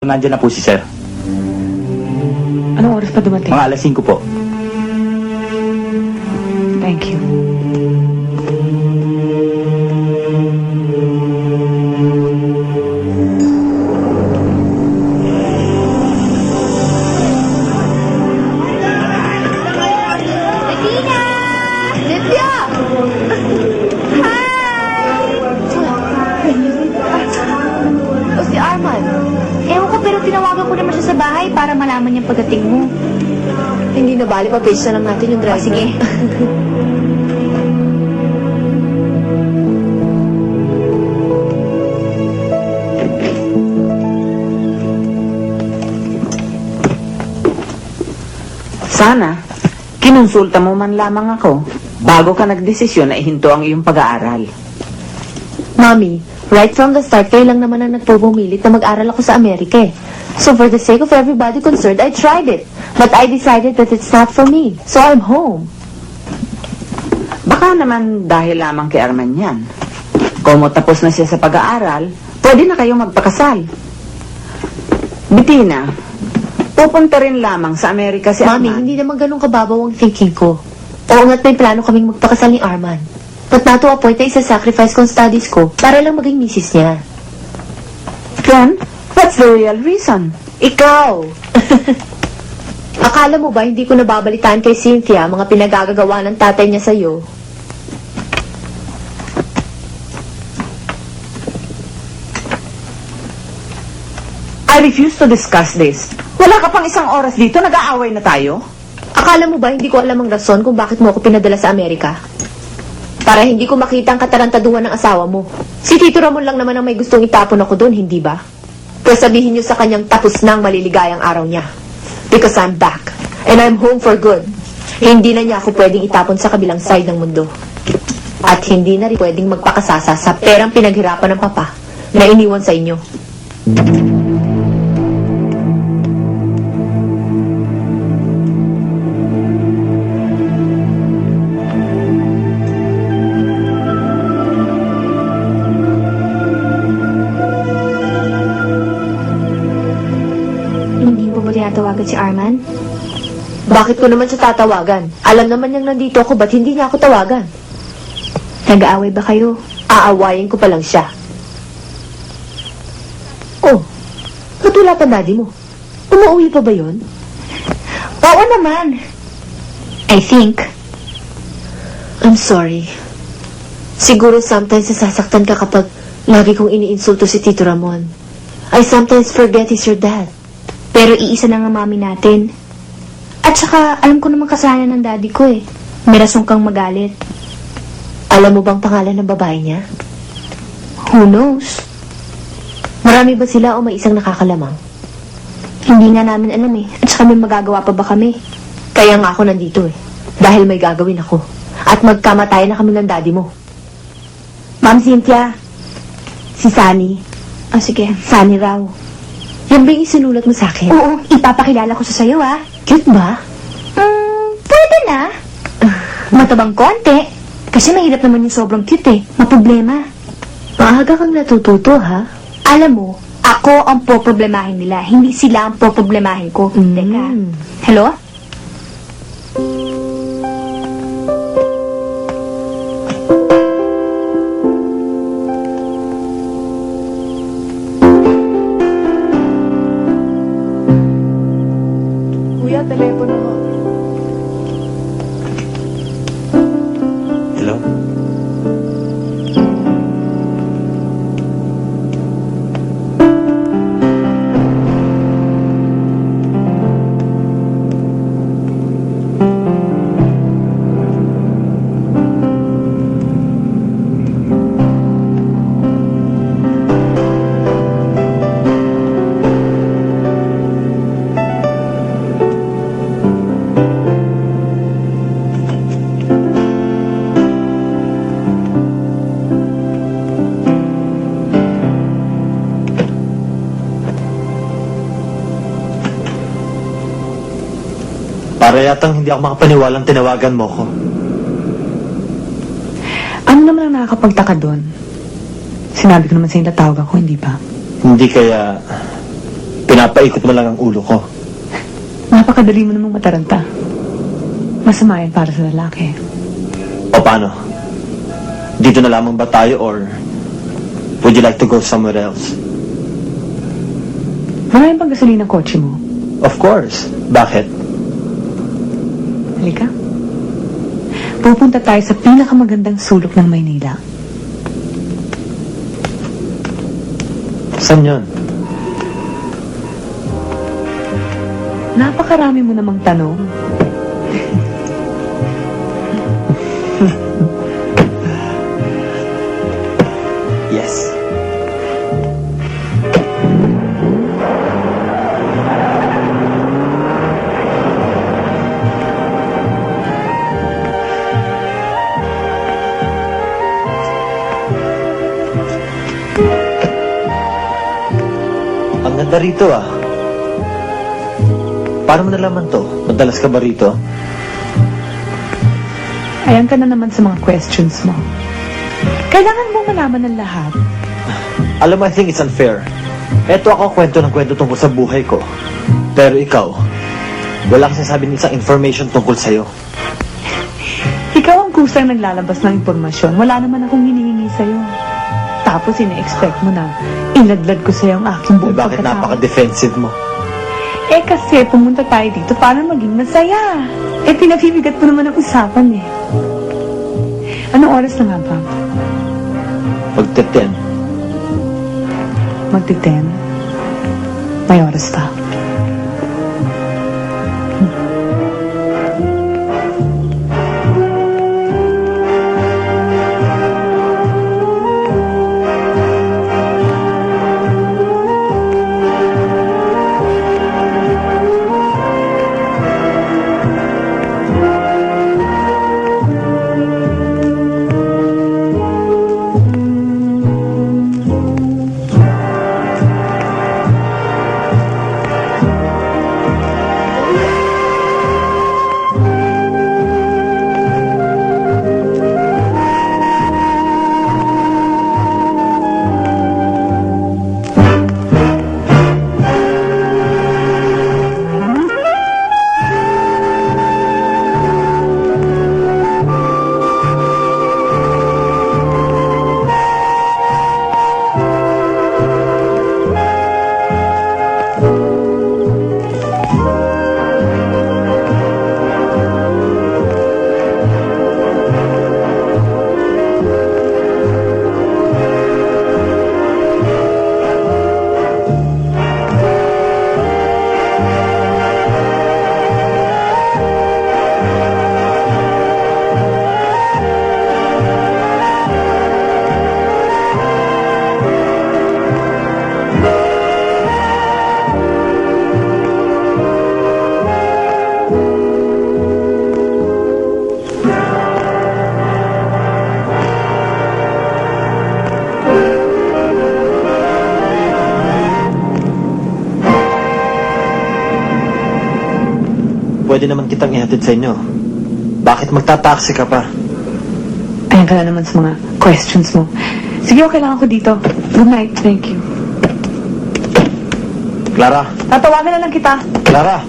Nandiyan na po si Sir. Anong oras pa dumating? Mga alas 5 po. Thank you. Bettina! Livia! Hi! O si Arman. Ewan ko pero tinawagan ko naman siya sa bahay para malaman niyang pagdating mo. Hindi na bali, pa-page na lang natin yung driver. Sige. Sana, kinonsulta mo man lamang ako bago ka nagdesisyon na ihinto ang iyong pag-aaral. Mami, right from the start, kayo lang naman ang nagpupumilit na mag-aral ako sa Amerika eh. So for the sake of everybody concerned, I tried it. But I decided that it's not for me. So I'm home. Baka naman dahil lamang kay Arman yan. Kung tapos na siya sa pag-aaral, pwede na kayong magpakasal. Bettina, pupunta rin lamang sa Amerika si Mami, Arman. hindi naman ganun kababaw ang thinking ko. Oo nga't may plano kaming magpakasal ni Arman. But not to a point na isa-sacrifice ko ang studies ko para lang maging misis niya. Then, what's the real reason? Ikaw! Akala mo ba hindi ko nababalitaan kay Cynthia mga pinagagagawa ng tatay niya sa'yo? I refuse to discuss this. Wala ka pang isang oras dito, nag-aaway na tayo? Akala mo ba hindi ko alam ang rason kung bakit mo ako pinadala sa Amerika? Para hindi ko makita ang katarantaduhan ng asawa mo. Si Tito Ramon lang naman ang may gustong itapon ako doon, hindi ba? Pero sabihin niyo sa kanyang tapos na ang maliligayang araw niya. Because I'm back. And I'm home for good. Hindi na niya ako pwedeng itapon sa kabilang side ng mundo. At hindi na rin pwedeng magpakasasa sa perang pinaghirapan ng papa na iniwan sa inyo. Hindi mo ba tinatawagan si Arman? Bakit ko naman siya tatawagan? Alam naman niyang nandito ako, ba't hindi niya ako tawagan? Nag-aaway ba kayo? Aawayin ko pa lang siya. Oh, ba't wala pa daddy mo? Umuwi pa ba yun? Oo naman. I think. I'm sorry. Siguro sometimes nasasaktan ka kapag lagi kong iniinsulto si Tito Ramon. I sometimes forget he's your dad. Pero iisa na nga mami natin. At saka, alam ko naman kasalanan ng daddy ko eh. May rason kang magalit. Alam mo bang pangalan ng babae niya? Who knows? Marami ba sila o may isang nakakalamang? Hindi nga namin alam eh. At saka may magagawa pa ba kami? Kaya nga ako nandito eh. Dahil may gagawin ako. At magkamatayan na kami ng daddy mo. Ma'am Cynthia. Si Sunny. Ah, sige. Sunny raw. Yan ba yung isinulat mo sa akin? Oo, ipapakilala ko sa sayo ah. Cute ba? Pwede na. Matabang konti. Kasi mahirap naman yung sobrang cute eh. Maproblema. Maaga kang natututo ha? Alam mo, ako ang poproblemahin nila. Hindi sila ang poproblemahin ko. Teka. Hello? Kuya, telepono mo. Hello? Para yatang hindi ako makapaniwalang tinawagan mo ko. Ano naman ang nakakapagtaka doon? Sinabi ko naman sa'yo na tawag ako, hindi ba? Hindi kaya Pinapaikot mo lang ang ulo ko. Napakadali mo namang mataranta. Masama yan para sa lalaki. O paano? Dito na lamang ba tayo or would you like to go somewhere else? Maraming pang gasolina ng kotse mo. Of course. Bakit? Halika. Pupunta tayo sa pinakamagandang sulok ng Maynila. Saan yun? Napakarami mo namang tanong. Yes. Ang ganda rito ah. Paano mo nalaman to? Madalas ka ba rito? Ayan ka na naman sa mga questions mo. Kailangan mo malaman ng lahat. Alam mo, I think it's unfair. Eto ako kwento ng kwento tungkol sa buhay ko. Pero ikaw, wala kang sinasabi ng isang information tungkol sa'yo. Ikaw ang kusang naglalabas ng impormasyon. Wala naman akong hinihingi sa'yo. Tapos ine-expect mo na iladlad ko sa'yo ang aking Eh, buong bakit pagkatao. napaka-defensive mo? Eh kasi pumunta tayo dito para maging masaya. Eh pinabibigat mo naman ang usapan eh. Anong oras na nga ba? Pagteten. Magti-10. May oras pa. Pwede naman kitang ihatid sa inyo. Bakit magtataksi ka pa? Ayan ka na naman sa mga questions mo. Sige, okay lang ako dito. Good night. Thank you. Clara! Tatawagan na lang kita. Clara!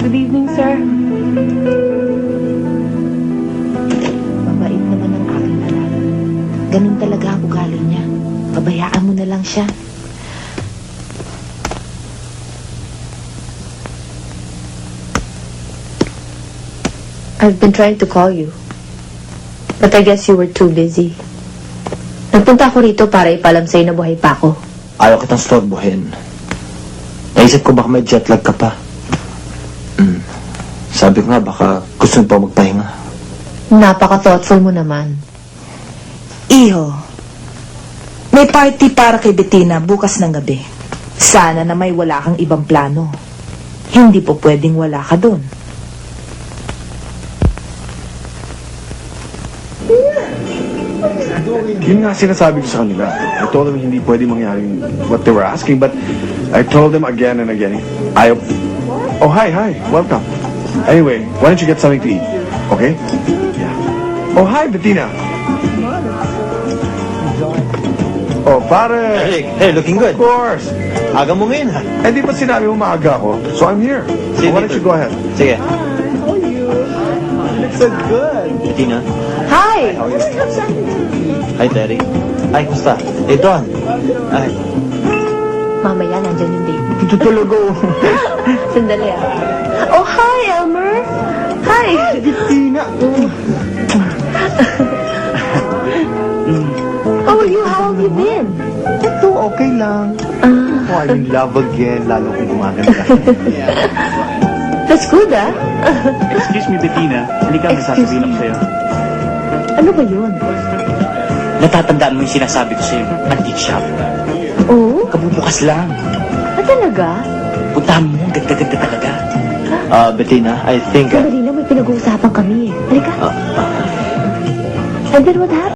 Good evening, sir. Mabait naman ang aking anak. Ganun talaga ang ugali niya. Pabayaan mo na lang siya. I've been trying to call you. But I guess you were too busy. Nagpunta ako rito para ipalam sa'yo na buhay pa ako. Ayaw kitang storbohin. Naisip ko baka may jet lag ka pa. Sabi ko nga baka gusto mo pa magpahinga. Napaka-thoughtful mo naman. Iho, may party para kay Bettina bukas ng gabi. Sana na may wala kang ibang plano. Hindi po pwedeng wala ka doon. Yun nga sinasabi ko sa kanila. I told them hindi pwede mangyari what they were asking, but I told them again and again. Oh, hi, welcome. Anyway, why don't you get something to eat, okay? Yeah. Oh, hi, Bettina. Oh, pare. Eric, hey, looking good. Of course. Aga mo ngayon, ha? Eh, di ba sinabi mo maaga ako? So I'm here. Sige, Why don't you go ahead? Sige. Looks so good. Bettina. Hi! Hi, Terry. Ay, kumusta? Eh, Don. Ay, Mamaya, nandyan yung date. tutulog ako. Sandali Oh, hi, Elmer! Hi! Bettina. Oh, how have you been? Ito, okay lang. Oh, I'm in love again, lalo kung gumaganda. That's good, Excuse me, Bettina. Halika, may sasabihin ako sa'yo. Ano ba yun? Natatandaan mo yung sinasabi ko sa'yo, antique shop. Oh? Kabubukas lang. Talaga? Puntahan mo, ang ganda-ganda talaga. Bettina, I think... Sandali lang, may pinag-uusapan kami eh. Halika. And then what happened?